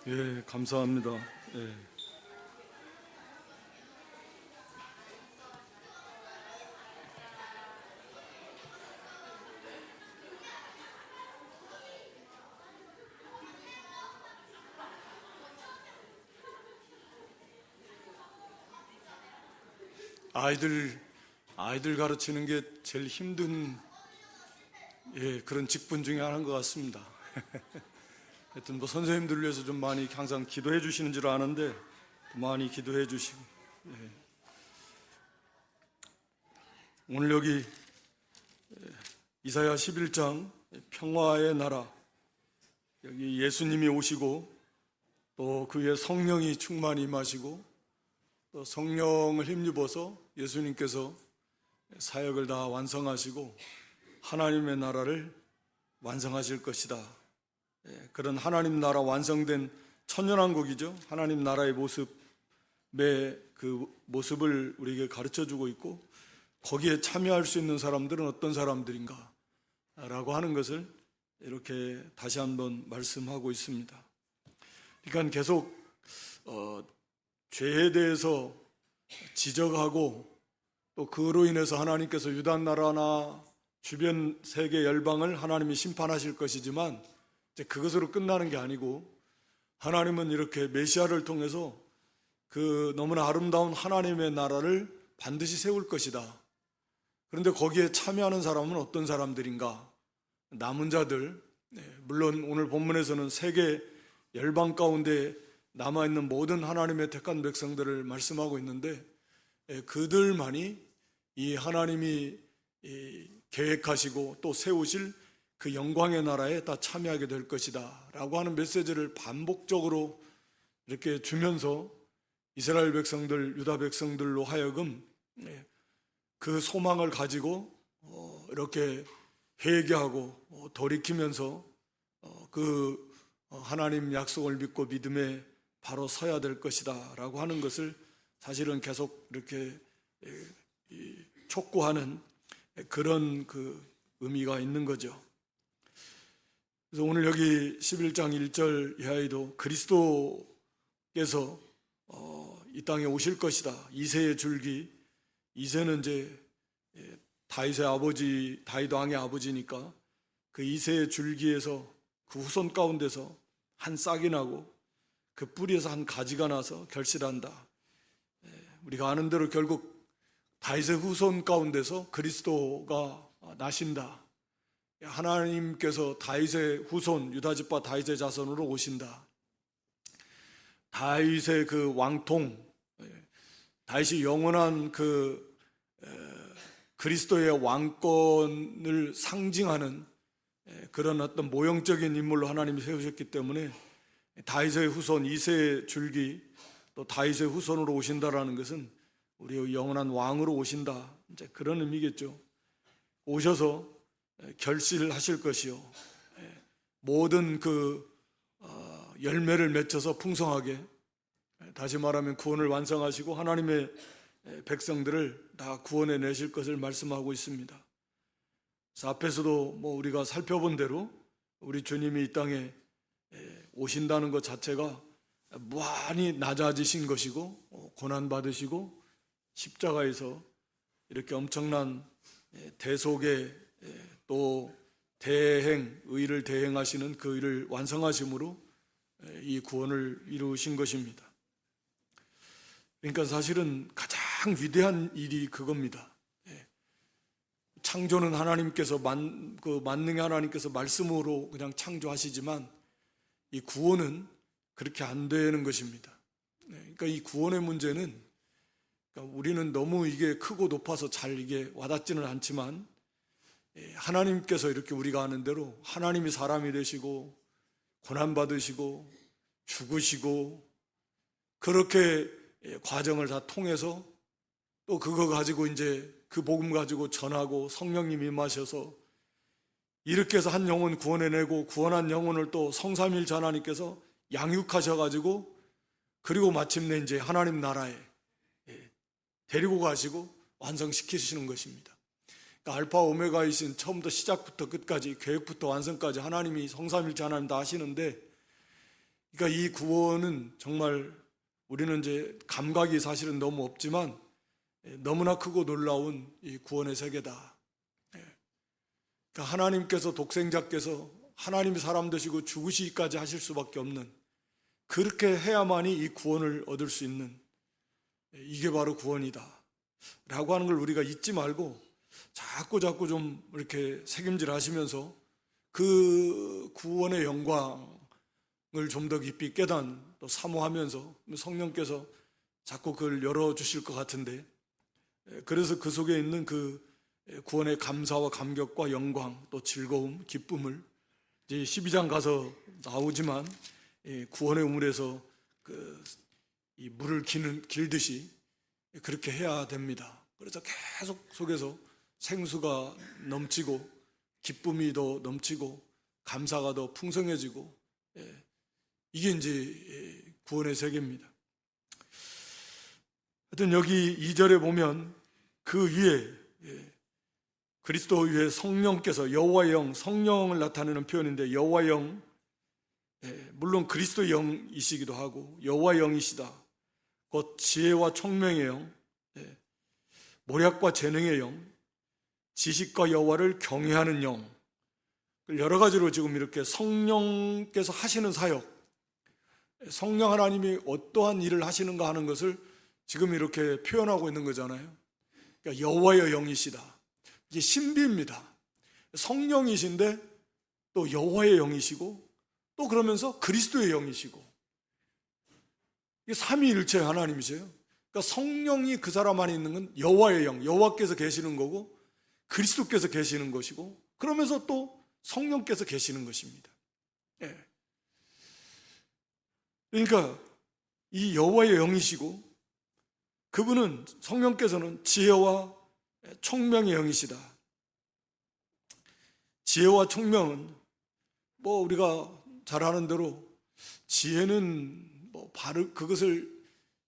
예, 감사합니다. 예. 아이들 가르치는 게 제일 힘든 그런 직분 중에 하나인 것 같습니다. 하여튼 뭐 선생님들 위해서 좀 많이 항상 기도해 주시는 줄 아는데 많이 기도해 주시고 오늘 여기 이사야 11장 평화의 나라, 여기 예수님이 오시고 또 그의 성령이 충만히 임하시고 또 성령을 힘입어서 예수님께서 사역을 다 완성하시고 하나님의 나라를 완성하실 것이다. 그런 하나님 나라 완성된 천년왕국이죠. 하나님 나라의 모습의 그 모습을 우리에게 가르쳐주고 있고 거기에 참여할 수 있는 사람들은 어떤 사람들인가 라고 하는 것을 이렇게 다시 한번 말씀하고 있습니다. 그러니까 계속 죄에 대해서 지적하고 또 그로 인해서 하나님께서 유다 나라나 주변 세계 열방을 하나님이 심판하실 것이지만 이제 그것으로 끝나는 게 아니고 하나님은 이렇게 메시아를 통해서 그 너무나 아름다운 하나님의 나라를 반드시 세울 것이다. 그런데 거기에 참여하는 사람은 어떤 사람들인가? 남은 자들, 물론 오늘 본문에서는 세계 열방 가운데 남아있는 모든 하나님의 택한 백성들을 말씀하고 있는데 그들만이 이 하나님이 계획하시고 또 세우실 그 영광의 나라에 다 참여하게 될 것이다 라고 하는 메시지를 반복적으로 이렇게 주면서 이스라엘 백성들, 유다 백성들로 하여금 그 소망을 가지고 이렇게 회개하고 돌이키면서 그 하나님 약속을 믿고 믿음에 바로 서야 될 것이다 라고 하는 것을 사실은 계속 이렇게 촉구하는 그런 그 의미가 있는 거죠. 그래서 오늘 여기 11장 1절 이하에도 그리스도께서 이 땅에 오실 것이다. 이새의 줄기, 이새는 이제 다윗의 아버지, 다윗 왕의 아버지니까 그 이새의 줄기에서 그 후손 가운데서 한 싹이 나고 그 뿌리에서 한 가지가 나서 결실한다. 우리가 아는 대로 결국 다윗의 후손 가운데서 그리스도가 나신다. 하나님께서 다윗의 후손, 유다집과 다윗의 자손으로 오신다. 다윗의 그 왕통, 다윗이 영원한 그 그리스도의 왕권을 상징하는 그런 어떤 모형적인 인물로 하나님이 세우셨기 때문에 다윗의 후손 이새의 줄기 또 다윗의 후손으로 오신다라는 것은 우리의 영원한 왕으로 오신다, 이제 그런 의미겠죠. 오셔서 결실하실 것이요 모든 그 열매를 맺혀서 풍성하게, 다시 말하면 구원을 완성하시고 하나님의 백성들을 다 구원해 내실 것을 말씀하고 있습니다. 그래서 앞에서도 뭐 우리가 살펴본 대로 우리 주님이 이 땅에 오신다는 것 자체가 무한히 낮아지신 것이고 고난 받으시고 십자가에서 이렇게 엄청난 대속의 또 대행, 의를 대행하시는 그 의를 완성하심으로 이 구원을 이루신 것입니다. 그러니까 사실은 가장 위대한 일이 그겁니다. 창조는 하나님께서 만능의 하나님께서 말씀으로 그냥 창조하시지만 이 구원은 그렇게 안 되는 것입니다. 그러니까 이 구원의 문제는 우리는 너무 이게 크고 높아서 잘 이게 와닿지는 않지만 하나님께서 이렇게 우리가 아는 대로 하나님이 사람이 되시고 고난받으시고 죽으시고 그렇게 과정을 다 통해서 또 그거 가지고 이제 그 복음 가지고 전하고 성령님이 임하셔서 이렇게 해서 한 영혼 구원해내고 구원한 영혼을 또 성삼일체 하나님께서 양육하셔가지고 그리고 마침내 이제 하나님 나라에 데리고 가시고 완성시키시는 것입니다. 그러니까 알파 오메가이신 처음부터 시작부터 끝까지 계획부터 완성까지 하나님이 성삼일체 하나님 다 하시는데 그러니까 이 구원은 정말 우리는 이제 감각이 사실은 너무 없지만 너무나 크고 놀라운 이 구원의 세계다. 그러니까 하나님께서, 독생자께서 하나님이 사람 되시고 죽으시기까지 하실 수밖에 없는, 그렇게 해야만이 이 구원을 얻을 수 있는, 이게 바로 구원이다 라고 하는 걸 우리가 잊지 말고 자꾸 좀 이렇게 책임질 하시면서 그 구원의 영광을 좀 더 깊이 또 사모하면서 성령께서 자꾸 그걸 열어주실 것 같은데, 그래서 그 속에 있는 그 구원의 감사와 감격과 영광, 또 즐거움, 기쁨을 이제 12장 가서 나오지만 구원의 우물에서 이 물을 길듯이 그렇게 해야 됩니다. 그래서 계속 속에서 생수가 넘치고 기쁨이 더 넘치고 감사가 더 풍성해지고, 이게 이제 구원의 세계입니다. 하여튼 여기 2절에 보면 그 위에 그리스도 위에 성령께서, 여호와의 영, 성령을 나타내는 표현인데 여호와의 영, 물론 그리스도의 영이시기도 하고 여호와의 영이시다. 곧 지혜와 총명의 영, 모략과 재능의 영, 지식과 여호와를 경외하는 영, 여러 가지로 지금 이렇게 성령께서 하시는 사역, 성령 하나님이 어떠한 일을 하시는가 하는 것을 지금 이렇게 표현하고 있는 거잖아요. 그러니까 여호와의 영이시다. 이게 신비입니다. 성령이신데 또 여호와의 영이시고 또 그러면서 그리스도의 영이시고, 이게 삼위일체 하나님이세요. 그러니까 성령이 그 사람 안에 있는 건 여호와의 영, 여호와께서 계시는 거고 그리스도께서 계시는 것이고, 그러면서 또 성령께서 계시는 것입니다. 그러니까 이 여호와의 영이시고 그분은, 성령께서는 지혜와 총명의 영이시다. 지혜와 총명은 우리가 잘 아는 대로 지혜는 그것을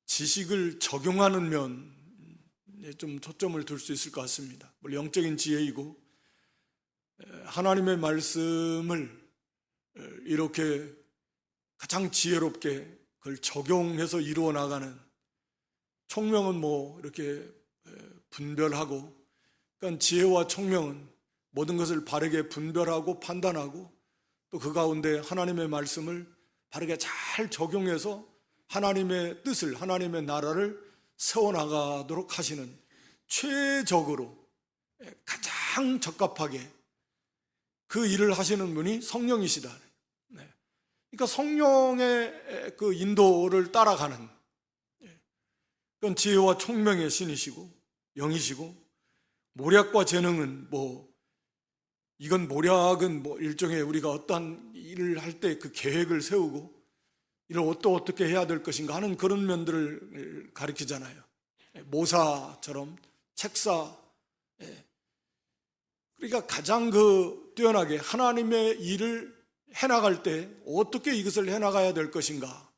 지식을 적용하는 면에 좀 초점을 둘 수 있을 것 같습니다. 영적인 지혜이고 하나님의 말씀을 이렇게 가장 지혜롭게 그걸 적용해서 이루어 나가는, 총명은 이렇게 분별하고, 그러니까 지혜와 총명은 모든 것을 바르게 분별하고 판단하고 또 그 가운데 하나님의 말씀을 바르게 잘 적용해서 하나님의 뜻을, 하나님의 나라를 세워나가도록 하시는, 최적으로 가장 적합하게 그 일을 하시는 분이 성령이시다. 그러니까 성령의 그 인도를 따라가는, 그건 지혜와 총명의 신이시고 영이시고, 모략과 재능은 이건 모략은 일종의 우리가 어떠한 일을 할 때 그 계획을 세우고 이를 어떻게 해야 될 것인가 하는 그런 면들을 가리키잖아요. 모사처럼, 책사. 그러니까 가장 뛰어나게 하나님의 일을 해나갈 때 어떻게 이것을 해나가야 될 것인가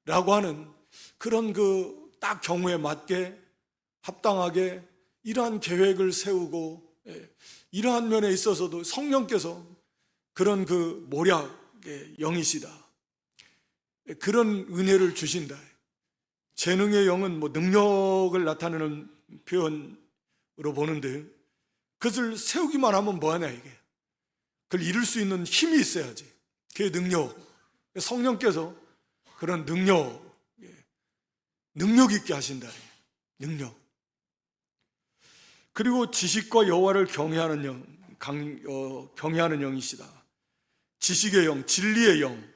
라고 하는 그런 딱 경우에 맞게 합당하게 이러한 계획을 세우고, 이러한 면에 있어서도 성령께서 그런 모략의 영이시다. 그런 은혜를 주신다. 재능의 영은 능력을 나타내는 표현으로 보는데, 그것을 세우기만 하면 뭐하냐 이게. 그걸 이룰 수 있는 힘이 있어야지. 그게 능력. 성령께서 그런 능력 있게 하신다. 능력. 그리고 지식과 여호와를 경외하는 영, 경외하는 영이시다. 지식의 영, 진리의 영.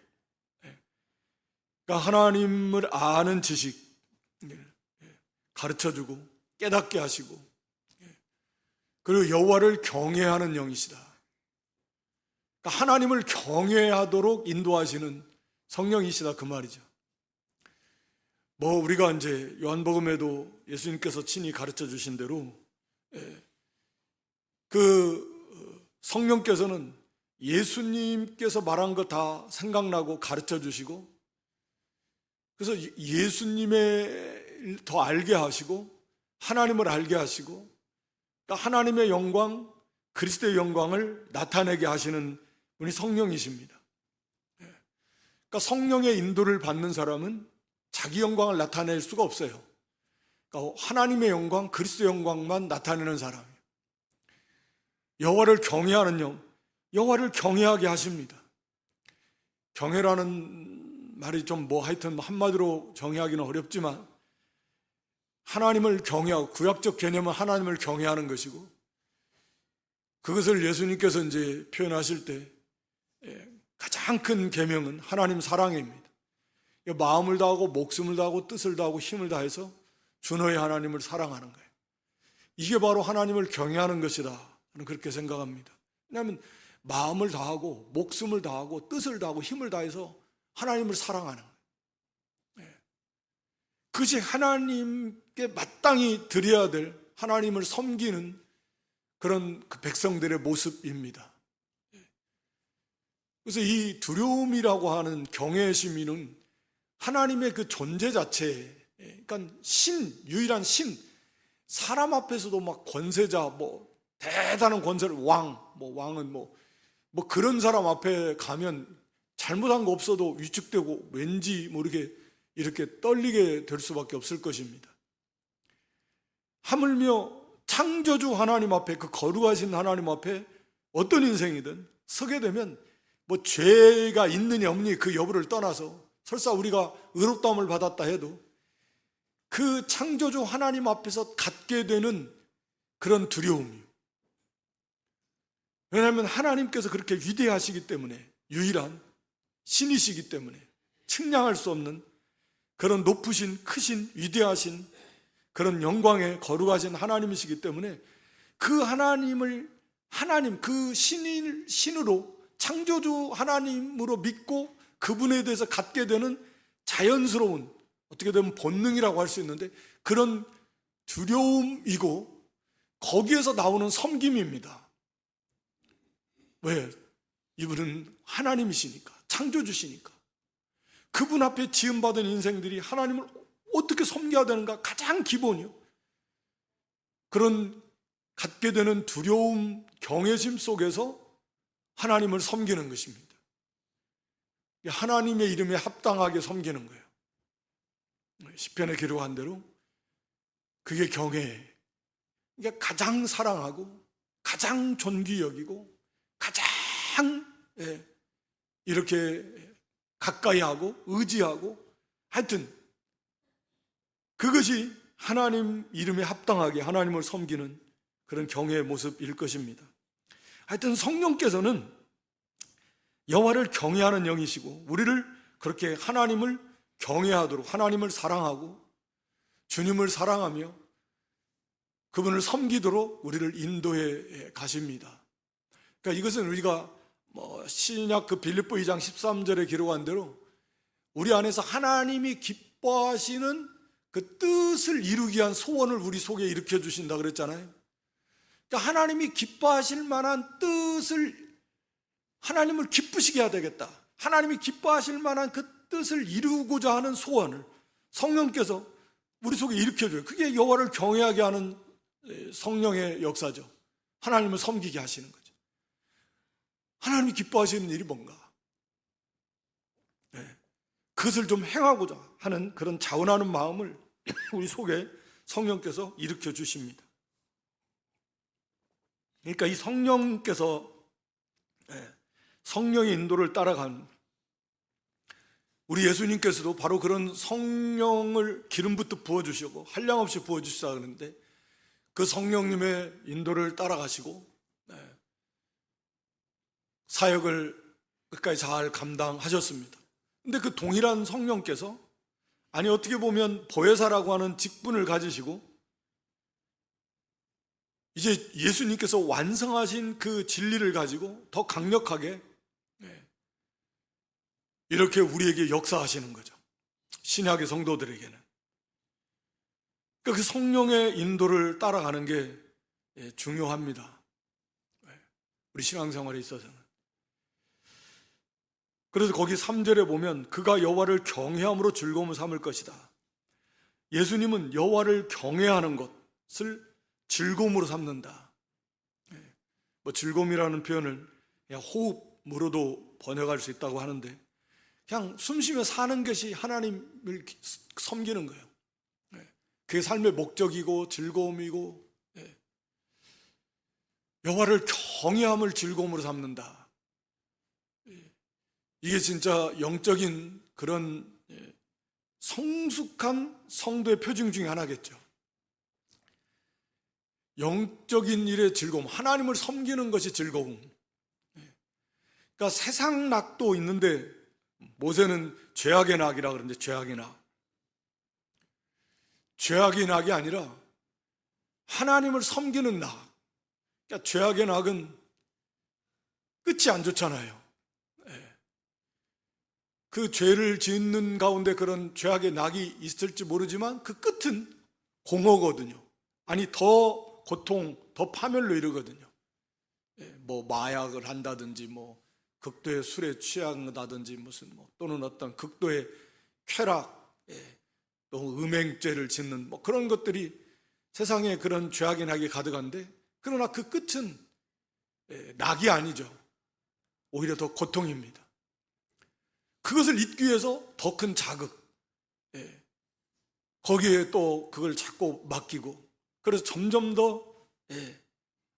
그러니까 하나님을 아는 지식, 가르쳐주고 깨닫게 하시고, 그리고 여호와를 경외하는 영이시다. 그러니까 하나님을 경외하도록 인도하시는 성령이시다, 그 말이죠. 우리가 이제 요한복음에도 예수님께서 친히 가르쳐 주신 대로 그 성령께서는 예수님께서 말한 거 다 생각나고 가르쳐 주시고, 그래서 예수님의 더 알게 하시고 하나님을 알게 하시고, 그러니까 하나님의 영광, 그리스도의 영광을 나타내게 하시는 분이 성령이십니다. 그러니까 성령의 인도를 받는 사람은 자기 영광을 나타낼 수가 없어요. 그러니까 하나님의 영광, 그리스도의 영광만 나타내는 사람이에요. 여호와를 경외하는 영, 여호와를 경외하게 하십니다. 경외라는 말이 좀 하여튼 한마디로 정의하기는 어렵지만 하나님을 경외하고, 구약적 개념은 하나님을 경외하는 것이고, 그것을 예수님께서 이제 표현하실 때 가장 큰 계명은 하나님 사랑입니다. 마음을 다하고 목숨을 다하고 뜻을 다하고 힘을 다해서 주 너의 하나님을 사랑하는 거예요. 이게 바로 하나님을 경외하는 것이다, 저는 그렇게 생각합니다. 왜냐하면 마음을 다하고 목숨을 다하고 뜻을 다하고 힘을 다해서 하나님을 사랑하는 거예요. 그것이 하나님께 마땅히 드려야 될, 하나님을 섬기는 그런 그 백성들의 모습입니다. 그래서 이 두려움이라고 하는 경외의 심의는 하나님의 그 존재 자체, 그러니까 유일한 신, 사람 앞에서도 막 권세자, 대단한 권세를, 왕은 그런 사람 앞에 가면 잘못한 거 없어도 위축되고 왠지 모르게 이렇게 떨리게 될 수밖에 없을 것입니다. 하물며 창조주 하나님 앞에, 그 거룩하신 하나님 앞에 어떤 인생이든 서게 되면 죄가 있느냐 없느냐 그 여부를 떠나서, 설사 우리가 의롭다함을 받았다 해도 그 창조주 하나님 앞에서 갖게 되는 그런 두려움이요. 왜냐하면 하나님께서 그렇게 위대하시기 때문에, 유일한 신이시기 때문에 측량할 수 없는 그런 높으신, 크신, 위대하신 그런 영광의 거룩하신 하나님이시기 때문에 그 하나님을, 그 신으로, 창조주 하나님으로 믿고 그분에 대해서 갖게 되는 자연스러운, 어떻게 보면 본능이라고 할 수 있는데 그런 두려움이고, 거기에서 나오는 섬김입니다. 왜? 이분은 하나님이시니까, 창조주시니까. 그분 앞에 지음받은 인생들이 하나님을 어떻게 섬겨야 되는가, 가장 기본이요. 그런 갖게 되는 두려움, 경외심 속에서 하나님을 섬기는 것입니다. 하나님의 이름에 합당하게 섬기는 거예요. 시편에 기록한 대로 그게 경외. 그러니까 가장 사랑하고 가장 존귀 여기고 가장 이렇게 가까이 하고 의지하고, 하여튼 그것이 하나님 이름에 합당하게 하나님을 섬기는 그런 경외의 모습일 것입니다. 하여튼 성령께서는 여호와를 경외하는 영이시고, 우리를 그렇게 하나님을 경외하도록, 하나님을 사랑하고 주님을 사랑하며 그분을 섬기도록 우리를 인도해 가십니다. 그러니까 이것은 우리가 신약 그 빌립보 2장 13절에 기록한 대로 우리 안에서 하나님이 기뻐하시는 그 뜻을 이루기 위한 소원을 우리 속에 일으켜 주신다 그랬잖아요. 그러니까 하나님이 기뻐하실 만한 뜻을, 하나님을 기쁘시게 해야 되겠다, 하나님이 기뻐하실 만한 그 뜻을 이루고자 하는 소원을 성령께서 우리 속에 일으켜줘요. 그게 여호와를 경외하게 하는 성령의 역사죠. 하나님을 섬기게 하시는 거죠. 하나님이 기뻐하시는 일이 뭔가, 그것을 좀 행하고자 하는 그런 자원하는 마음을 우리 속에 성령께서 일으켜 주십니다. 그러니까 이 성령께서, 성령의 인도를 따라간 우리 예수님께서도 바로 그런 성령을 기름부터 부어주시고 한량없이 부어주시다 그러는데, 그 성령님의 인도를 따라가시고 사역을 끝까지 잘 감당하셨습니다. 근데 그 동일한 성령께서, 아니 어떻게 보면 보혜사라고 하는 직분을 가지시고 이제 예수님께서 완성하신 그 진리를 가지고 더 강력하게 이렇게 우리에게 역사하시는 거죠. 신약의 성도들에게는. 그러니까 그 성령의 인도를 따라가는 게 중요합니다. 우리 신앙생활에 있어서는. 그래서 거기 3절에 보면 그가 여호와를 경외함으로 즐거움을 삼을 것이다. 예수님은 여호와를 경외하는 것을 즐거움으로 삼는다. 즐거움이라는 표현을 그냥 호흡으로도 번역할 수 있다고 하는데, 그냥 숨쉬며 사는 것이 하나님을 섬기는 거예요. 그게 삶의 목적이고 즐거움이고, 여호와를 경외함을 즐거움으로 삼는다. 이게 진짜 영적인 그런 성숙한 성도의 표징 중에 하나겠죠. 영적인 일의 즐거움, 하나님을 섬기는 것이 즐거움. 그러니까 세상 낙도 있는데, 모세는 죄악의 낙이라 그러는데, 죄악의 낙. 죄악의 낙이 아니라 하나님을 섬기는 낙. 그러니까 죄악의 낙은 끝이 안 좋잖아요. 그 죄를 짓는 가운데 그런 죄악의 낙이 있을지 모르지만 그 끝은 공허거든요. 아니, 더 고통, 더 파멸로 이르거든요. 뭐 마약을 한다든지, 뭐 극도의 술에 취한다든지, 무슨 또는 어떤 극도의 쾌락, 또 음행죄를 짓는 그런 것들이 세상에 그런 죄악의 낙이 가득한데, 그러나 그 끝은 낙이 아니죠. 오히려 더 고통입니다. 그것을 잊기 위해서 더 큰 자극, 거기에 또 그걸 자꾸 맡기고, 그래서 점점 더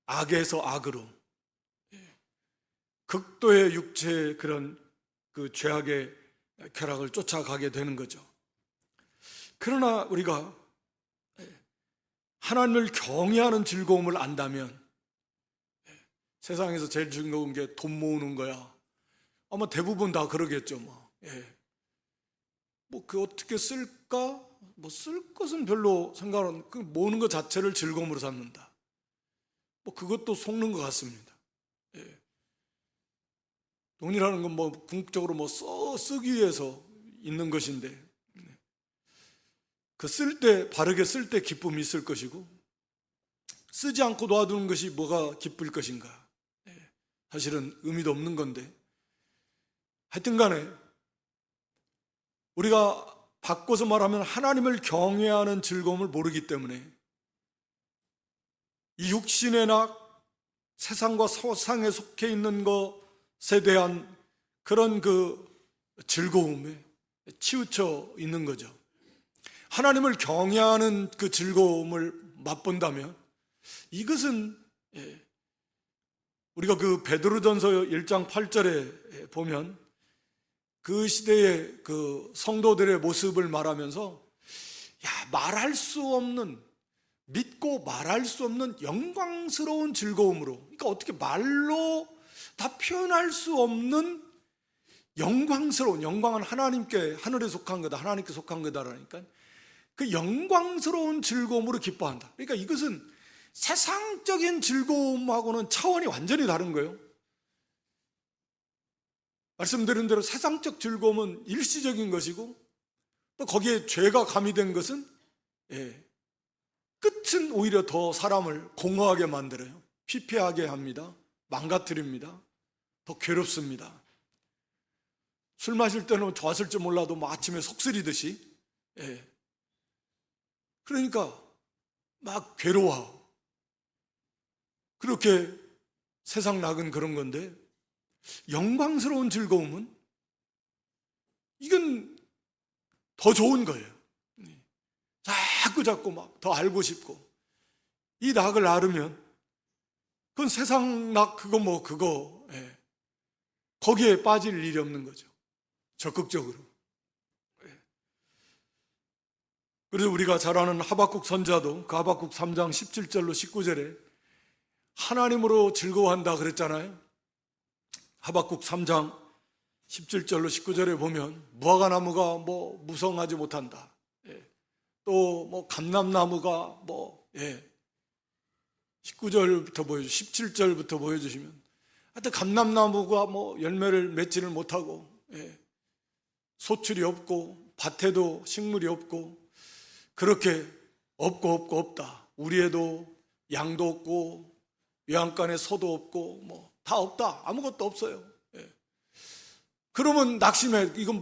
악에서 악으로, 극도의 육체의 그런 그 죄악의 쾌락을 쫓아가게 되는 거죠. 그러나 우리가 하나님을 경외하는 즐거움을 안다면, 세상에서 제일 즐거운 게 돈 모으는 거야. 아마 대부분 다 그러겠죠. 그 어떻게 쓸까? 쓸 것은 별로 생각은, 그 모으는 것 자체를 즐거움으로 삼는다. 그것도 속는 것 같습니다. 돈이라는 건 궁극적으로 쓰기 위해서 있는 것인데, 그 쓸 때, 바르게 쓸 때 기쁨이 있을 것이고, 쓰지 않고 놔두는 것이 뭐가 기쁠 것인가? 사실은 의미도 없는 건데, 하여튼 간에 우리가 바꿔서 말하면 하나님을 경외하는 즐거움을 모르기 때문에 이 육신의 낙, 세상과 세상에 속해 있는 것에 대한 그런 그 즐거움에 치우쳐 있는 거죠. 하나님을 경외하는 그 즐거움을 맛본다면, 이것은 우리가 그 베드로전서 1장 8절에 보면 그 시대의 그 성도들의 모습을 말하면서, 말할 수 없는, 믿고 말할 수 없는 영광스러운 즐거움으로, 그러니까 어떻게 말로 다 표현할 수 없는 영광스러운, 영광은 하나님께, 하늘에 속한 거다, 하나님께 속한 거다라니까, 그 영광스러운 즐거움으로 기뻐한다. 그러니까 이것은 세상적인 즐거움하고는 차원이 완전히 다른 거예요. 말씀드린 대로 세상적 즐거움은 일시적인 것이고, 또 거기에 죄가 가미된 것은 끝은 오히려 더 사람을 공허하게 만들어요. 피폐하게 합니다. 망가뜨립니다. 더 괴롭습니다. 술 마실 때는 좋았을지 몰라도 아침에 속쓰리듯이, 그러니까 막 괴로워하고, 그렇게 세상 낙은 그런 건데, 영광스러운 즐거움은 이건 더 좋은 거예요. 자꾸 막 더 알고 싶고, 이 낙을 앓으면 그건 세상 낙 그거 거기에 빠질 일이 없는 거죠. 적극적으로. 그래서 우리가 잘 아는 하박국 선자도 그 하박국 3장 17절로 19절에 하나님으로 즐거워한다 그랬잖아요. 하박국 3장 17절로 19절에 보면 무화과나무가 무성하지 못한다. 또 감람나무가 19절부터 17절부터 보여주시면, 하여튼 감람나무가 열매를 맺지를 못하고, 소출이 없고 밭에도 식물이 없고, 그렇게 없다. 우리에도 양도 없고 외양간에 소도 없고 다 없다. 아무것도 없어요. 그러면 낙심해. 이건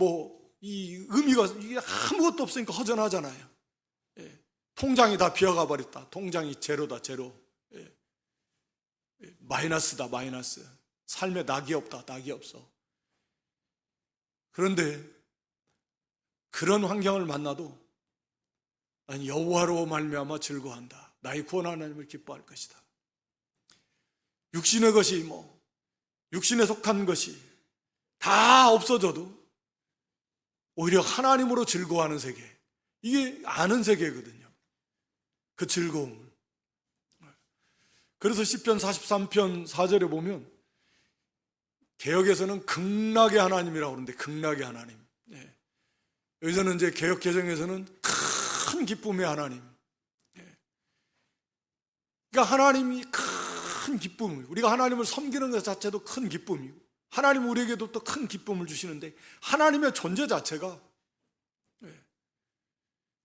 이 의미가, 이게 아무것도 없으니까 허전하잖아요. 통장이 다 비어가 버렸다. 통장이 제로다, 제로. 마이너스다, 마이너스. 삶에 낙이 없다, 낙이 없어. 그런데 그런 환경을 만나도 난 여호와로 말미암아 즐거워한다. 나의 구원 하나님을 기뻐할 것이다. 육신의 것이 육신에 속한 것이 다 없어져도 오히려 하나님으로 즐거워하는 세계, 이게 아는 세계거든요. 그 즐거움을. 그래서 시편 43편 4절에 보면 개역에서는 극락의 하나님이라고 그러는데, 극락의 하나님. 여기서는 이제 개역 개정에서는 큰 기쁨의 하나님. 그러니까 하나님이 큰 기쁨을, 우리가 하나님을 섬기는 것 자체도 큰 기쁨이고, 하나님 우리에게도 또 큰 기쁨을 주시는데, 하나님의 존재 자체가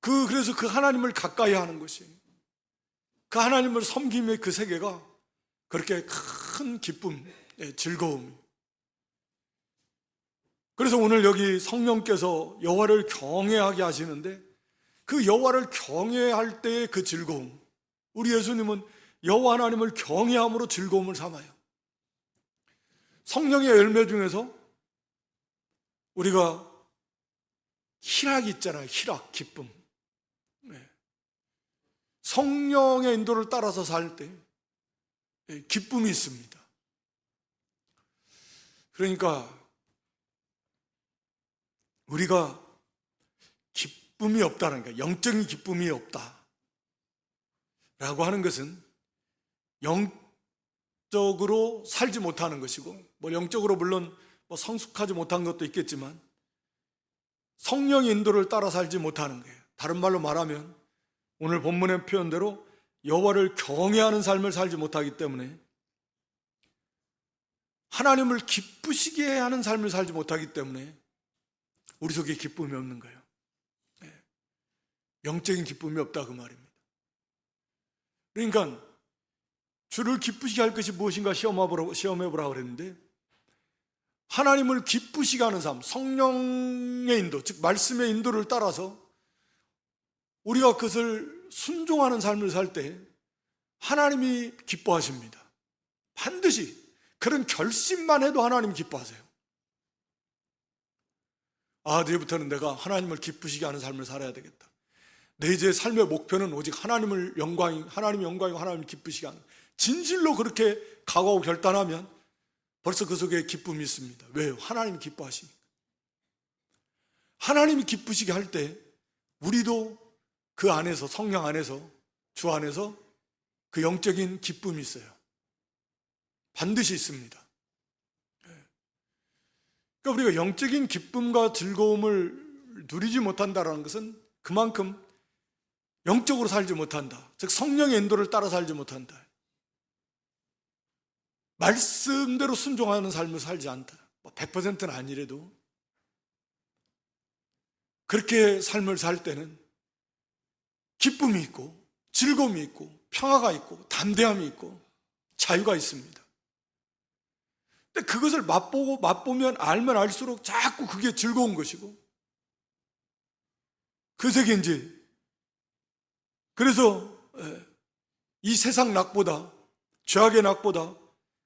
그래서 그 하나님을 가까이 하는 것이, 그 하나님을 섬김의 그 세계가 그렇게 큰 기쁨, 즐거움. 그래서 오늘 여기 성령께서 여호와를 경외하게 하시는데, 그 여호와를 경외할 때의 그 즐거움, 우리 예수님은 여호와 하나님을 경외함으로 즐거움을 삼아요. 성령의 열매 중에서 우리가 희락이 있잖아요. 희락, 기쁨. 성령의 인도를 따라서 살 때 기쁨이 있습니다. 그러니까 우리가 기쁨이 없다는 거예요. 영적인 기쁨이 없다 라고 하는 것은 영적으로 살지 못하는 것이고, 영적으로 물론 성숙하지 못한 것도 있겠지만 성령의 인도를 따라 살지 못하는 거예요. 다른 말로 말하면 오늘 본문의 표현대로 여호와를 경외하는 삶을 살지 못하기 때문에, 하나님을 기쁘시게 하는 삶을 살지 못하기 때문에 우리 속에 기쁨이 없는 거예요. 영적인 기쁨이 없다, 그 말입니다. 그러니까 주를 기쁘시게 할 것이 무엇인가 시험해보라고 그랬는데, 하나님을 기쁘시게 하는 삶, 성령의 인도, 즉 말씀의 인도를 따라서 우리가 그것을 순종하는 삶을 살 때 하나님이 기뻐하십니다. 반드시 그런 결심만 해도 하나님 기뻐하세요. 이제부터는 내가 하나님을 기쁘시게 하는 삶을 살아야 되겠다. 내 이제 삶의 목표는 오직 하나님 영광이고 하나님 기쁘시게 하는, 진실로 그렇게 각오하고 결단하면 벌써 그 속에 기쁨이 있습니다. 왜요? 하나님이 기뻐하시니까. 하나님이 기쁘시게 할 때 우리도 그 안에서, 성령 안에서, 주 안에서 그 영적인 기쁨이 있어요. 반드시 있습니다. 그러니까 우리가 영적인 기쁨과 즐거움을 누리지 못한다는 것은 그만큼 영적으로 살지 못한다. 즉 성령의 인도를 따라 살지 못한다. 말씀대로 순종하는 삶을 살지 않다. 100%는 아니래도 그렇게 삶을 살 때는 기쁨이 있고 즐거움이 있고 평화가 있고 담대함이 있고 자유가 있습니다. 근데 그것을 맛보면 알면 알수록 자꾸 그게 즐거운 것이고, 그 세계인지, 그래서 이 세상 낙보다, 죄악의 낙보다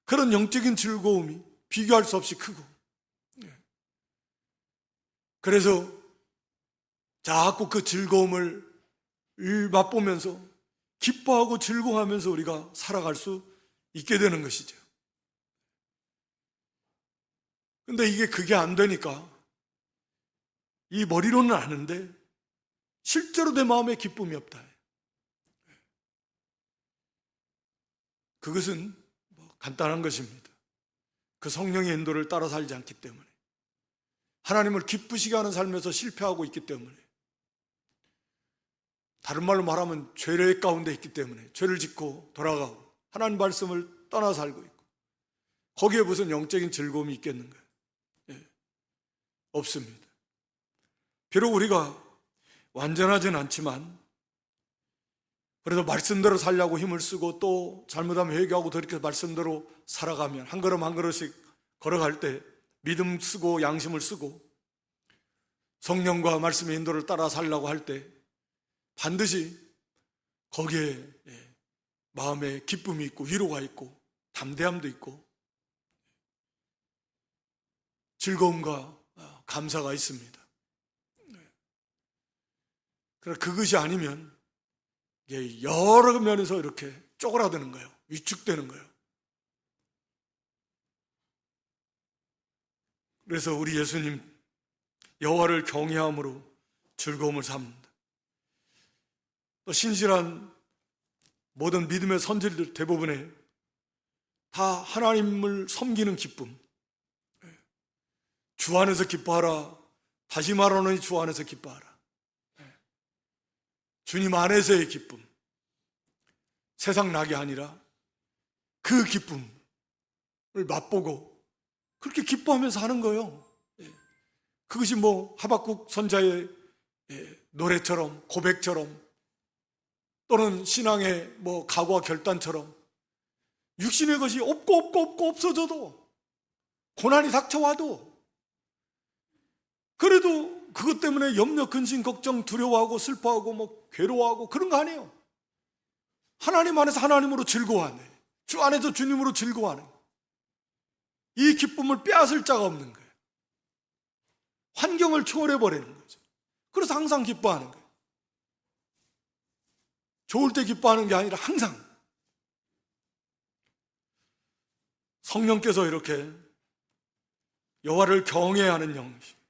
그런 영적인 즐거움이 비교할 수 없이 크고, 그래서 자꾸 그 즐거움을 맛보면서 기뻐하고 즐거워하면서 우리가 살아갈 수 있게 되는 것이죠. 근데 그게 안 되니까 이 머리로는 아는데 실제로 내 마음에 기쁨이 없다. 그것은 간단한 것입니다. 그 성령의 인도를 따라 살지 않기 때문에, 하나님을 기쁘시게 하는 삶에서 실패하고 있기 때문에, 다른 말로 말하면 죄의 가운데 있기 때문에 죄를 짓고 돌아가고 하나님 말씀을 떠나 살고 있고, 거기에 무슨 영적인 즐거움이 있겠는가? 없습니다. 비록 우리가 완전하진 않지만 그래도 말씀대로 살려고 힘을 쓰고, 또 잘못하면 회개하고 돌이켜서 말씀대로 살아가면, 한 걸음 한 걸음씩 걸어갈 때 믿음 쓰고 양심을 쓰고 성령과 말씀의 인도를 따라 살려고 할 때 반드시 거기에 마음에 기쁨이 있고 위로가 있고 담대함도 있고 즐거움과 감사가 있습니다. 그러나 그것이 아니면 이게 여러 면에서 이렇게 쪼그라드는 거예요. 위축되는 거예요. 그래서 우리 예수님 여호와를 경외함으로 즐거움을 삼는다. 또 신실한 모든 믿음의 선지자들 대부분에 다 하나님을 섬기는 기쁨, 주 안에서 기뻐하라. 다시 말하노니 주 안에서 기뻐하라. 주님 안에서의 기쁨, 세상 낙이 아니라 그 기쁨을 맛보고 그렇게 기뻐하면서 하는 거예요. 그것이 뭐 하박국 선자의 노래처럼, 고백처럼, 또는 신앙의 뭐 각오와 결단처럼 육신의 것이 없고 없어져도, 고난이 닥쳐와도, 그래도 그것 때문에 염려, 근심, 걱정, 두려워하고 슬퍼하고 뭐 괴로워하고 그런 거 아니에요. 하나님 안에서 하나님으로 즐거워하네. 주 안에서 주님으로 즐거워하네. 이 기쁨을 빼앗을 자가 없는 거예요. 환경을 초월해버리는 거죠. 그래서 항상 기뻐하는 거예요. 좋을 때 기뻐하는 게 아니라 항상. 성령께서 이렇게 여호와를 경외하는 영이시고,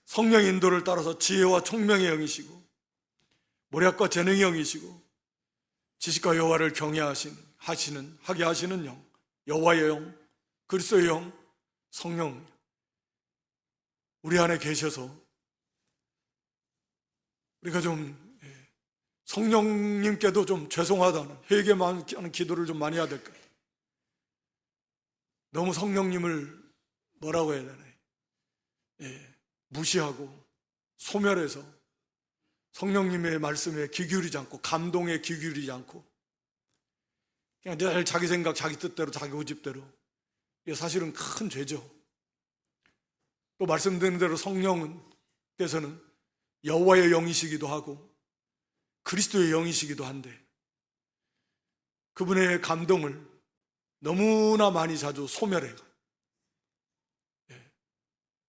성령 인도를 따라서 지혜와 총명의 영이시고, 모략과 재능의 영이시고, 지식과 여호와를 하게 하시는 영, 여호와의 영, 그리스도의 영, 성령, 우리 안에 계셔서 우리가 좀 성령님께도 좀 죄송하다는 회개만 하는 기도를 좀 많이 해야 될 것 같아요. 너무 성령님을 뭐라고 해야 되나, 무시하고 소멸해서 성령님의 말씀에 귀 기울이지 않고, 감동에 귀 기울이지 않고, 그냥 늘 자기 생각, 자기 뜻대로, 자기 고집대로. 이게 사실은 큰 죄죠. 또 말씀드린 대로 성령께서는 여호와의 영이시기도 하고 그리스도의 영이시기도 한데, 그분의 감동을 너무나 많이 자주 소멸해요.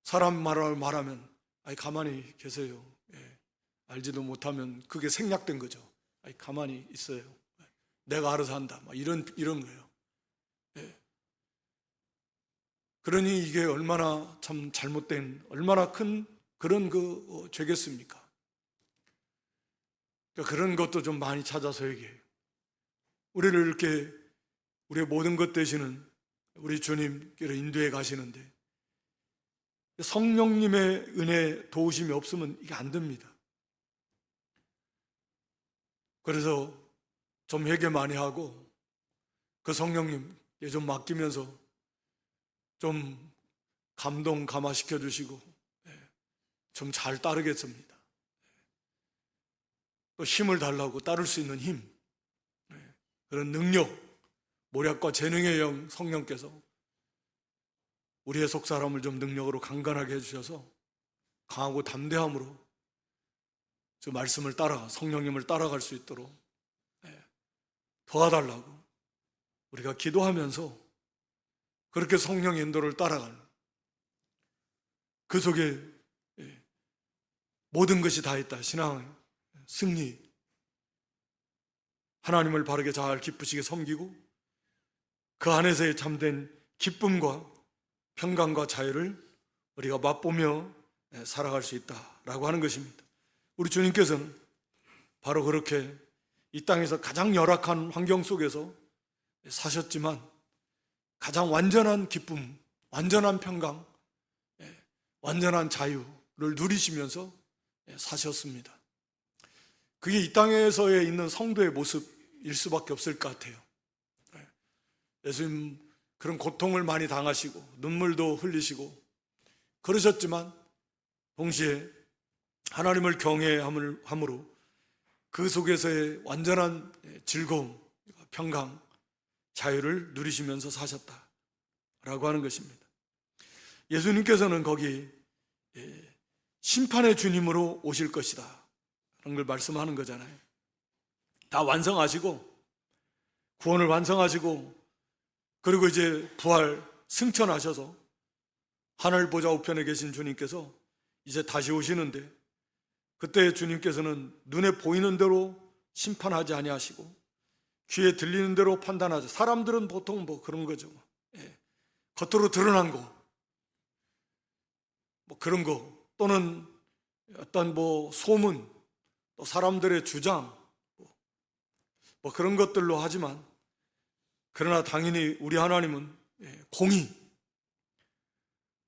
사람 말을 말하면 아이 가만히 계세요. 알지도 못하면 그게 생략된 거죠. 아이 가만히 있어요. 내가 알아서 한다. 막 이런 거예요. 그러니 이게 얼마나 참 잘못된, 얼마나 큰 그런 죄겠습니까? 그러니까 그런 것도 좀 많이 찾아서 얘기해요. 우리를 이렇게 우리의 모든 것 되시는 우리 주님께로 인도해 가시는데, 성령님의 은혜, 도우심이 없으면 이게 안 됩니다. 그래서 좀 회개 많이 하고 그 성령님께 좀 맡기면서 좀 감동 감화시켜 주시고 좀 잘 따르겠습니다. 또 힘을 달라고, 따를 수 있는 힘, 그런 능력, 모략과 재능의 영 성령께서 우리의 속사람을 좀 능력으로 강건하게 해주셔서 강하고 담대함으로 그 말씀을 따라, 성령님을 따라갈 수 있도록 도와달라고 우리가 기도하면서 그렇게 성령의 인도를 따라가는, 그 속에 모든 것이 다 있다. 신앙의 승리, 하나님을 바르게 잘 기쁘시게 섬기고 그 안에서의 참된 기쁨과 평강과 자유를 우리가 맛보며 살아갈 수 있다라고 하는 것입니다. 우리 주님께서는 바로 그렇게 이 땅에서 가장 열악한 환경 속에서 사셨지만 가장 완전한 기쁨, 완전한 평강, 완전한 자유를 누리시면서 사셨습니다. 그게 이 땅에서의 있는 성도의 모습일 수밖에 없을 것 같아요. 예수님 그런 고통을 많이 당하시고 눈물도 흘리시고 그러셨지만 동시에 하나님을 경외함으로 그 속에서의 완전한 즐거움, 평강, 자유를 누리시면서 사셨다라고 하는 것입니다. 예수님께서는 거기 심판의 주님으로 오실 것이다 라는 걸 말씀하는 거잖아요. 다 완성하시고 구원을 완성하시고 그리고 이제 부활 승천하셔서 하늘 보좌 우편에 계신 주님께서 이제 다시 오시는데, 그때 주님께서는 눈에 보이는 대로 심판하지 아니하시고 귀에 들리는 대로 판단하죠. 사람들은 보통 뭐 그런 거죠. 예. 겉으로 드러난 거, 뭐 그런 거, 또는 어떤 뭐 소문, 또 사람들의 주장, 뭐 그런 것들로 하지만, 그러나 당연히 우리 하나님은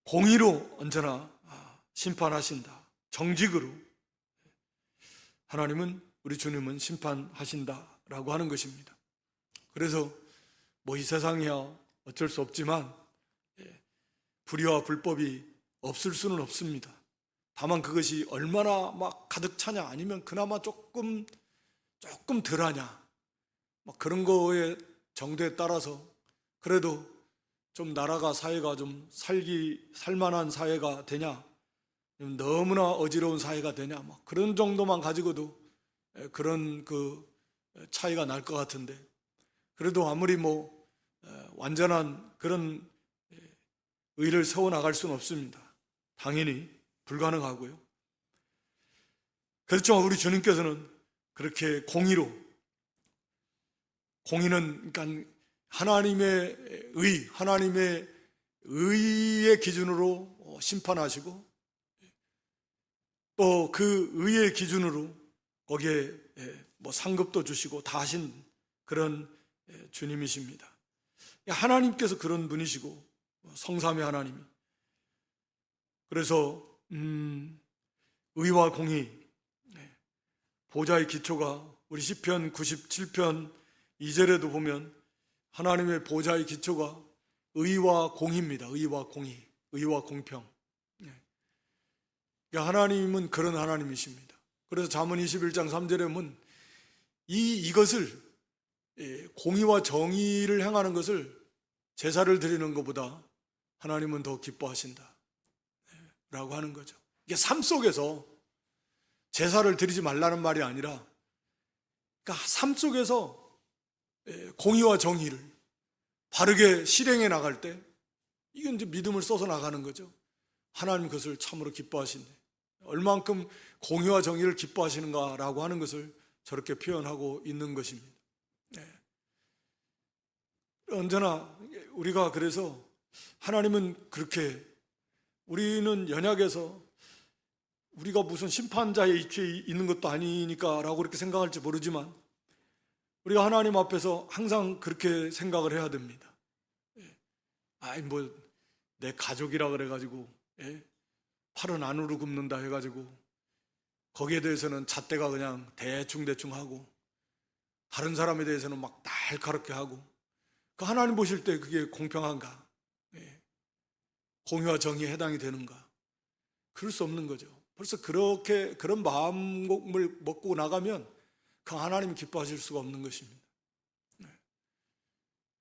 공의로 언제나 심판하신다. 정직으로 하나님은, 우리 주님은 심판하신다라고 하는 것입니다. 그래서 뭐 이 세상이야 어쩔 수 없지만 불의와 불법이 없을 수는 없습니다. 다만 그것이 얼마나 막 가득 차냐, 아니면 그나마 조금 덜하냐, 뭐 그런 거의 정도에 따라서 그래도 좀 나라가, 사회가 좀 살만한 사회가 되냐, 너무나 어지러운 사회가 되냐, 뭐 그런 정도만 가지고도 그런 그 차이가 날 것 같은데, 그래도 아무리 뭐 완전한 그런 의를 세워나갈 수는 없습니다. 당연히 불가능하고요. 그렇지만 우리 주님께서는 그렇게 공의는 그러니까 하나님의 의의 기준으로 심판하시고, 또 그 의의 기준으로 거기에 뭐 상급도 주시고 다 하신 그런 주님이십니다. 하나님께서 그런 분이시고, 성삼위 하나님이. 그래서 의와 공의, 보좌의 기초가 우리 시편 97편 2절에도 보면 하나님의 보좌의 기초가 의와 공의입니다. 의와 공의, 의와 공평. 하나님은 그런 하나님이십니다. 그래서 잠언 21장 3절에 보면 이것을, 공의와 정의를 행하는 것을 제사를 드리는 것보다 하나님은 더 기뻐하신다 라고 하는 거죠. 이게 삶 속에서 제사를 드리지 말라는 말이 아니라, 그러니까 삶 속에서 공의와 정의를 바르게 실행해 나갈 때, 이건 이제 믿음을 써서 나가는 거죠. 하나님 그것을 참으로 기뻐하신대. 얼만큼 공의와 정의를 기뻐하시는가라고 하는 것을 저렇게 표현하고 있는 것입니다. 언제나 우리가, 그래서 하나님은 그렇게, 우리는 연약해서 우리가 무슨 심판자의 위치에 있는 것도 아니니까 라고 그렇게 생각할지 모르지만, 우리가 하나님 앞에서 항상 그렇게 생각을 해야 됩니다. 뭐 내 가족이라 그래가지고 팔은 안으로 굽는다 해가지고 거기에 대해서는 잣대가 그냥 대충 하고, 다른 사람에 대해서는 막 날카롭게 하고, 그 하나님 보실 때 그게 공평한가? 공의와 정의에 해당이 되는가? 그럴 수 없는 거죠. 벌써 그런 마음을 먹고 나가면 그 하나님 기뻐하실 수가 없는 것입니다.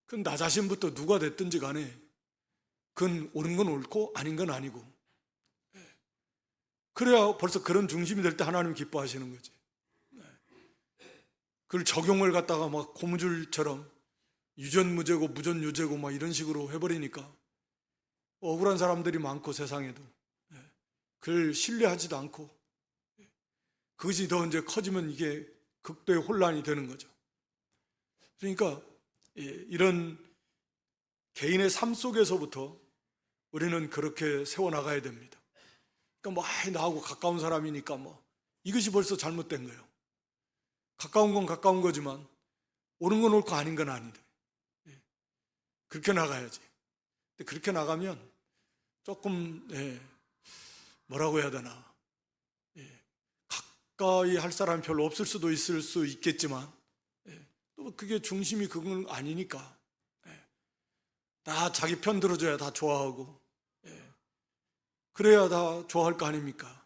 그건 나 자신부터 누가 됐든지 간에 그건 옳은 건 옳고 아닌 건 아니고, 그래야 벌써 그런 중심이 될 때 하나님 기뻐하시는 거지. 그걸 적용을 갖다가 막 고무줄처럼 유전무죄고 무전유죄고 막 이런 식으로 해버리니까 억울한 사람들이 많고, 세상에도 그걸 신뢰하지도 않고, 그것이 더 이제 커지면 이게 극도의 혼란이 되는 거죠. 그러니까 이런 개인의 삶 속에서부터 우리는 그렇게 세워나가야 됩니다. 그러니까 뭐 나하고 가까운 사람이니까 뭐 이것이 벌써 잘못된 거예요. 가까운 건 가까운 거지만 옳은 건 옳고 아닌 건 아니다. 그렇게 나가야지. 근데 그렇게 나가면 조금 뭐라고 해야 되나, 가까이 할 사람이 별로 없을 수도 있을 수 있겠지만, 또 그게 중심이 그건 아니니까 다 자기 편 들어줘야 다 좋아하고, 그래야 다 좋아할 거 아닙니까?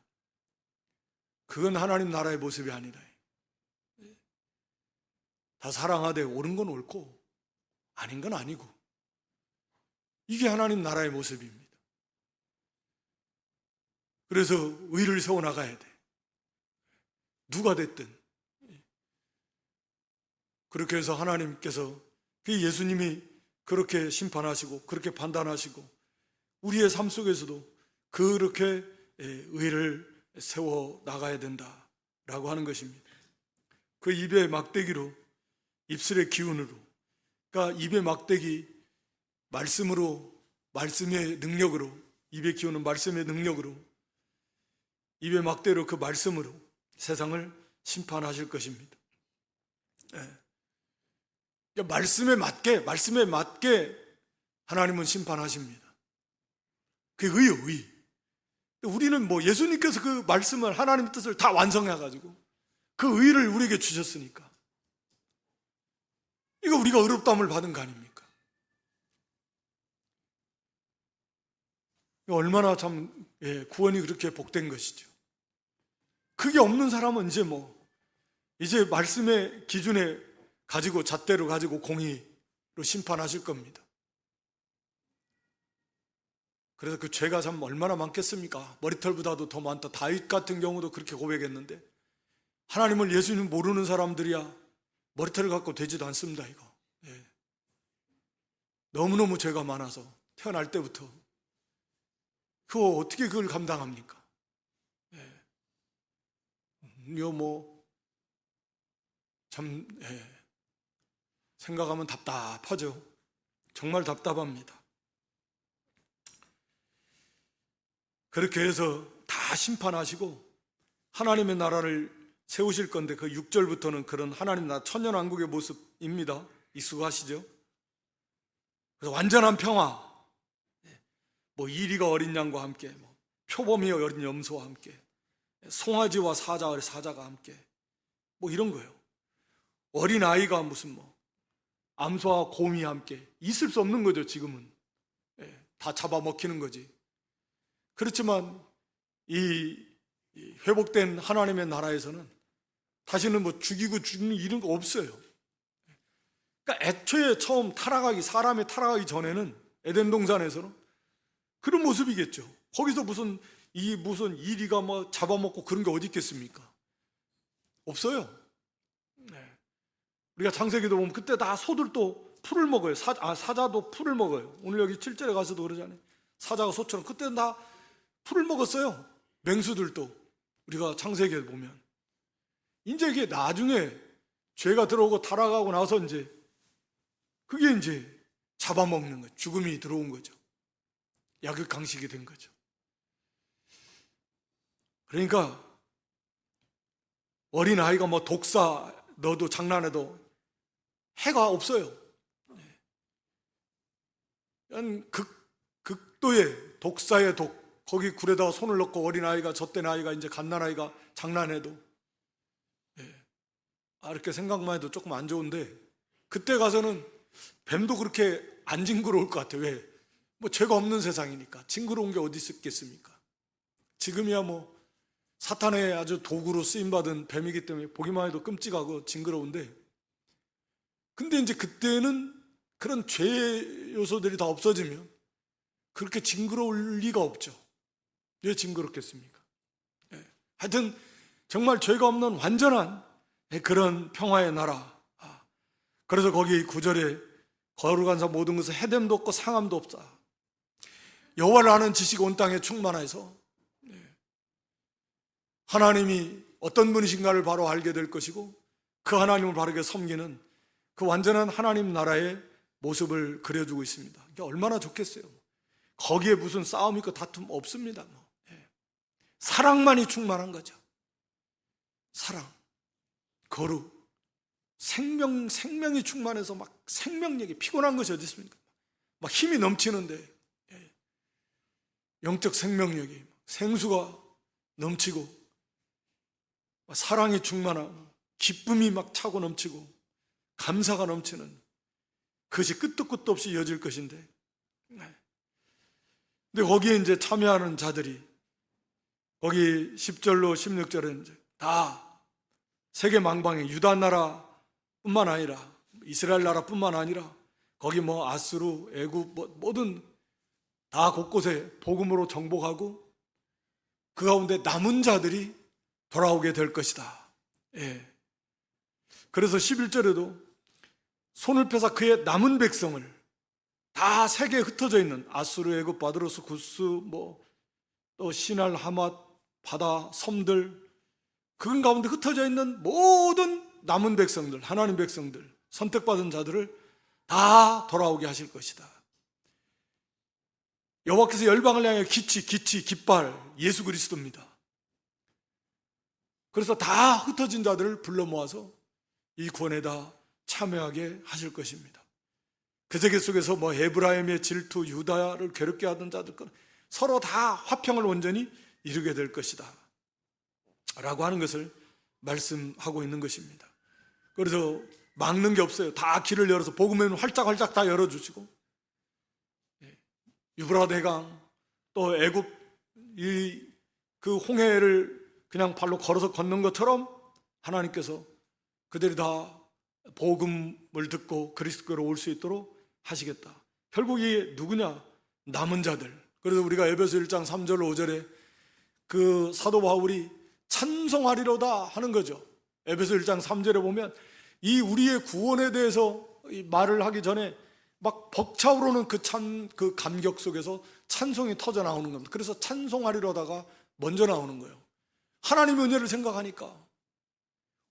그건 하나님 나라의 모습이 아니다. 다 사랑하되 옳은 건 옳고 아닌 건 아니고, 이게 하나님 나라의 모습입니다. 그래서 의를 세워나가야 돼. 누가 됐든. 그렇게 해서 하나님께서, 그 예수님이 그렇게 심판하시고 그렇게 판단하시고 우리의 삶 속에서도 그렇게 의를 세워 나가야 된다라고 하는 것입니다. 그 입의 막대기로, 입술의 기운으로, 그러니까 입의 막대기, 말씀으로, 말씀의 능력으로, 입의 기운은 말씀의 능력으로, 입의 막대로, 그 말씀으로 세상을 심판하실 것입니다. 그러니까 말씀에 맞게 하나님은 심판하십니다. 그게 의요, 의. 우리는 뭐 예수님께서 그 말씀을, 하나님의 뜻을 다 완성해가지고 그 의를 우리에게 주셨으니까 이거 우리가 의롭다함을 받은 거 아닙니까? 얼마나 참 구원이 그렇게 복된 것이죠. 그게 없는 사람은 이제 말씀의 기준에 가지고, 잣대로 가지고 공의로 심판하실 겁니다. 그래서 그 죄가 참 얼마나 많겠습니까? 머리털보다도 더 많다. 다윗 같은 경우도 그렇게 고백했는데, 하나님을, 예수님 모르는 사람들이야 머리털을 갖고 되지도 않습니다. 이거 너무너무 죄가 많아서 태어날 때부터 그거 어떻게 그걸 감당합니까? 참 생각하면 답답하죠. 정말 답답합니다. 그렇게 해서 다 심판하시고 하나님의 나라를 세우실 건데, 그 6절부터는 그런 하나님 나라 천년왕국의 모습입니다. 익숙하시죠? 그래서 완전한 평화, 이리가 어린 양과 함께, 표범이 어린 염소와 함께, 송아지와 사자가 함께, 이런 거예요. 어린 아이가 무슨 암소와 곰이 함께, 있을 수 없는 거죠. 지금은 다 잡아먹히는 거지. 그렇지만 이 회복된 하나님의 나라에서는 다시는 죽이고 죽는 이런 거 없어요. 그러니까 애초에 처음 사람이 타락하기 전에는 에덴 동산에서는 그런 모습이겠죠. 거기서 무슨 이리가 잡아먹고 그런 게 어디 있겠습니까? 없어요. 우리가 창세기도 보면 그때 다 소들도 풀을 먹어요. 사자도 풀을 먹어요. 오늘 여기 7절에 가서도 그러잖아요. 사자가 소처럼 그때는 다 풀을 먹었어요. 맹수들도 우리가 창세기에 보면. 이제 이게 나중에 죄가 들어오고 타락하고 나서 그게 잡아먹는 거죠. 죽음이 들어온 거죠. 약육강식이 된 거죠. 그러니까 어린아이가 독사 넣어도 장난해도 해가 없어요. 극도의 독사의 독, 거기 굴에다가 손을 넣고 어린아이가, 젖된 아이가, 이제 갓난아이가 장난해도 이렇게 생각만 해도 조금 안 좋은데, 그때 가서는 뱀도 그렇게 안 징그러울 것 같아요. 왜? 죄가 없는 세상이니까. 징그러운 게 어디 있겠습니까? 지금이야 사탄의 아주 도구로 쓰임받은 뱀이기 때문에 보기만 해도 끔찍하고 징그러운데, 근데 이제 그때는 그런 죄 요소들이 다 없어지면 그렇게 징그러울 리가 없죠. 왜 징그럽겠습니까? 하여튼 정말 죄가 없는 완전한 그런 평화의 나라. 그래서 거기 9절에 거룩한 자 모든 것은 해됨도 없고 상함도 없다. 여호와를 아는 지식이 온 땅에 충만해서 하나님이 어떤 분이신가를 바로 알게 될 것이고, 그 하나님을 바르게 섬기는 그 완전한 하나님 나라의 모습을 그려주고 있습니다. 이게 얼마나 좋겠어요. 거기에 무슨 싸움 있고 다툼 없습니다. 사랑만이 충만한 거죠. 사랑, 거룩, 생명이 충만해서 생명력이, 피곤한 것이 어디 있습니까? 힘이 넘치는데 영적 생명력이, 생수가 넘치고 사랑이 충만하고 기쁨이 차고 넘치고 감사가 넘치는, 그것이 끝도 끝도 없이 이어질 것인데, 근데 거기에 이제 참여하는 자들이 거기 10절로 16절에 다 세계 망방에, 유다 나라뿐만 아니라 이스라엘 나라뿐만 아니라 거기 아수르, 애굽 뭐든 다 곳곳에 복음으로 정복하고 그 가운데 남은 자들이 돌아오게 될 것이다. 그래서 11절에도 손을 펴사 그의 남은 백성을 다 세계에 흩어져 있는 아수르, 애굽, 바드로스, 구스, 또 시날, 하맛, 바다, 섬들, 그 가운데 흩어져 있는 모든 남은 백성들, 하나님 백성들, 선택받은 자들을 다 돌아오게 하실 것이다. 여호와께서 열방을 향해 깃발 예수 그리스도입니다. 그래서 다 흩어진 자들을 불러 모아서 이 구원에다 참여하게 하실 것입니다. 그 세계 속에서 에브라임의 질투, 유다를 괴롭게 하던 자들 서로 다 화평을 온전히 이루게 될 것이다 라고 하는 것을 말씀하고 있는 것입니다. 그래서 막는 게 없어요. 다 길을 열어서 복음에는 활짝활짝 다 열어주시고, 유브라데 해강, 또 애굽 그 홍해를 그냥 발로 걸어서 걷는 것처럼 하나님께서 그들이 다 복음을 듣고 그리스도로 올 수 있도록 하시겠다. 결국 이게 누구냐? 남은 자들. 그래서 우리가 에베소 1장 3절 5절에 그 사도 바울이 찬송하리로다 하는 거죠. 에베소 1장 3절에 보면 이 우리의 구원에 대해서 말을 하기 전에 막 벅차오르는 그 감격 속에서 찬송이 터져 나오는 겁니다. 그래서 찬송하리로다가 먼저 나오는 거예요. 하나님의 은혜를 생각하니까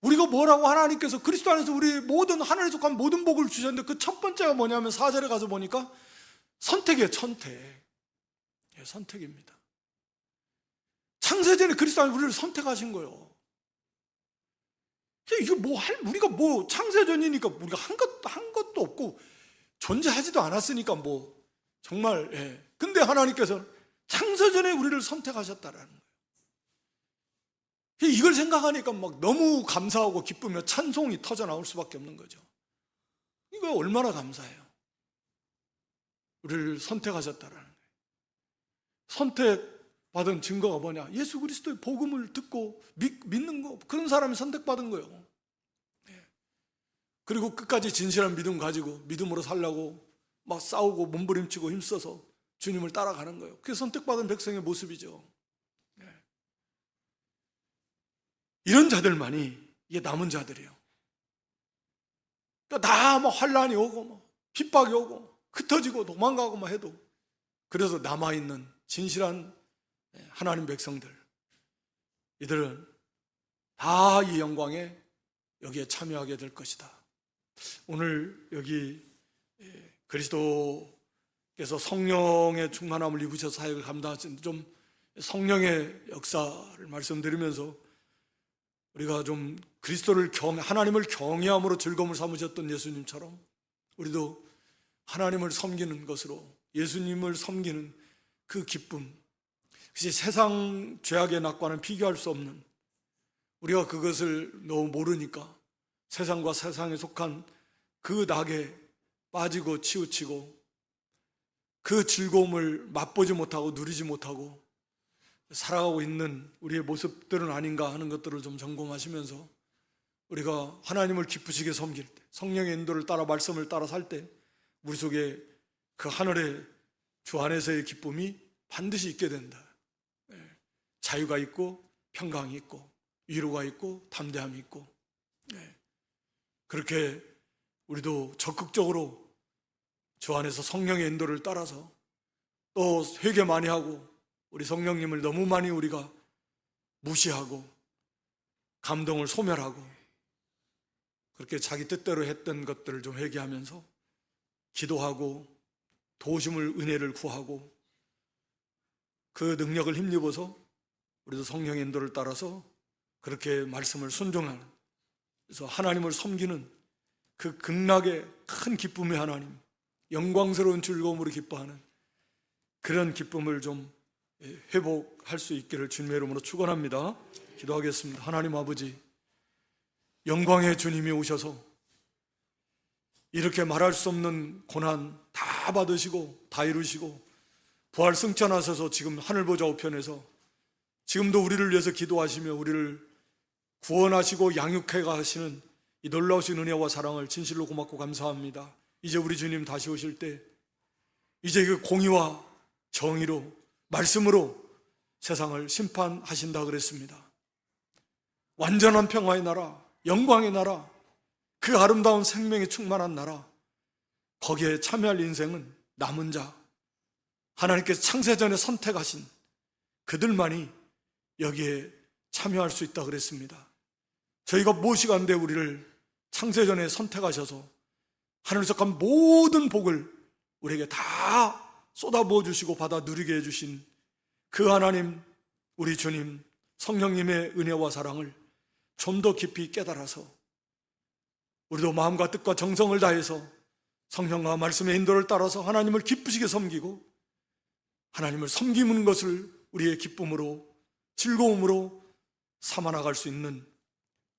우리가 뭐라고 하나님께서 그리스도 안에서 우리 모든 하늘에 속한 모든 복을 주셨는데 그 첫 번째가 뭐냐면 4절에 가서 보니까 선택이에요. 선택입니다. 창세전에 그리스도 안에서 우리를 선택하신 거예요. 이게 우리가 창세전이니까 우리가 한 것도 없고 존재하지도 않았으니까 정말 근데 하나님께서는 창세전에 우리를 선택하셨다라는 거예요. 이걸 생각하니까 너무 감사하고 기쁘며 찬송이 터져 나올 수밖에 없는 거죠. 이거 얼마나 감사해요. 우리를 선택하셨다라는 거예요. 선택받은 증거가 뭐냐? 예수 그리스도의 복음을 듣고 믿는 거, 그런 사람이 선택받은 거예요. 그리고 끝까지 진실한 믿음 가지고 믿음으로 살려고 막 싸우고 몸부림치고 힘써서 주님을 따라가는 거예요. 그게 선택받은 백성의 모습이죠. 이런 자들만이 이게 남은 자들이에요. 그러니까 다 환란이 오고 핍박이 오고 흩어지고 도망가고 해도 그래서 남아있는 진실한 하나님 백성들, 이들은 다 이 영광에 여기에 참여하게 될 것이다. 오늘 여기 그리스도께서 성령의 충만함을 입으셔서 사역을 감당하신 좀 성령의 역사를 말씀드리면서 우리가 좀 그리스도를 하나님을 경외함으로 즐거움을 삼으셨던 예수님처럼 우리도 하나님을 섬기는 것으로 예수님을 섬기는 그 기쁨, 그것이 세상 죄악의 낙과는 비교할 수 없는, 우리가 그것을 너무 모르니까 세상과 세상에 속한 그 낙에 빠지고 치우치고 그 즐거움을 맛보지 못하고 누리지 못하고 살아가고 있는 우리의 모습들은 아닌가 하는 것들을 좀 점검하시면서 우리가 하나님을 기쁘시게 섬길 때, 성령의 인도를 따라 말씀을 따라 살 때 우리 속에 그 하늘의 주 안에서의 기쁨이 반드시 있게 된다. 자유가 있고 평강이 있고 위로가 있고 담대함이 있고, 그렇게 우리도 적극적으로 주 안에서 성령의 인도를 따라서 또 회개 많이 하고 우리 성령님을 너무 많이 우리가 무시하고 감동을 소멸하고 그렇게 자기 뜻대로 했던 것들을 좀 회개하면서 기도하고 도우심을, 은혜를 구하고 그 능력을 힘입어서 우리도 성령의 인도를 따라서 그렇게 말씀을 순종하는, 그래서 하나님을 섬기는 그 극락의 큰 기쁨의 하나님, 영광스러운 즐거움으로 기뻐하는 그런 기쁨을 좀 회복할 수 있기를 주님의 이름으로 축원합니다. 기도하겠습니다. 하나님 아버지, 영광의 주님이 오셔서 이렇게 말할 수 없는 고난 다 받으시고 다 이루시고 부활 승천하셔서 지금 하늘 보좌 우편에서 지금도 우리를 위해서 기도하시며 우리를 구원하시고 양육해 가시는 이 놀라우신 은혜와 사랑을 진실로 고맙고 감사합니다. 이제 우리 주님 다시 오실 때 이제 그 공의와 정의로 말씀으로 세상을 심판하신다 그랬습니다. 완전한 평화의 나라, 영광의 나라, 그 아름다운 생명이 충만한 나라, 거기에 참여할 인생은 남은 자, 하나님께서 창세전에 선택하신 그들만이 여기에 참여할 수 있다 그랬습니다. 저희가 무엇이 간데 우리를 창세전에 선택하셔서 하늘에서 간 모든 복을 우리에게 다 쏟아부어 주시고 받아 누리게 해주신 그 하나님, 우리 주님, 성령님의 은혜와 사랑을 좀 더 깊이 깨달아서 우리도 마음과 뜻과 정성을 다해서 성령과 말씀의 인도를 따라서 하나님을 기쁘시게 섬기고 하나님을 섬기는 것을 우리의 기쁨으로, 즐거움으로 삼아 나갈 수 있는,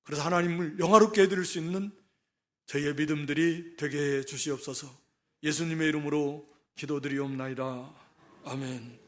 그래서 하나님을 영화롭게 해드릴 수 있는 저희의 믿음들이 되게 해 주시옵소서. 예수님의 이름으로 기도드리옵나이다. 아멘.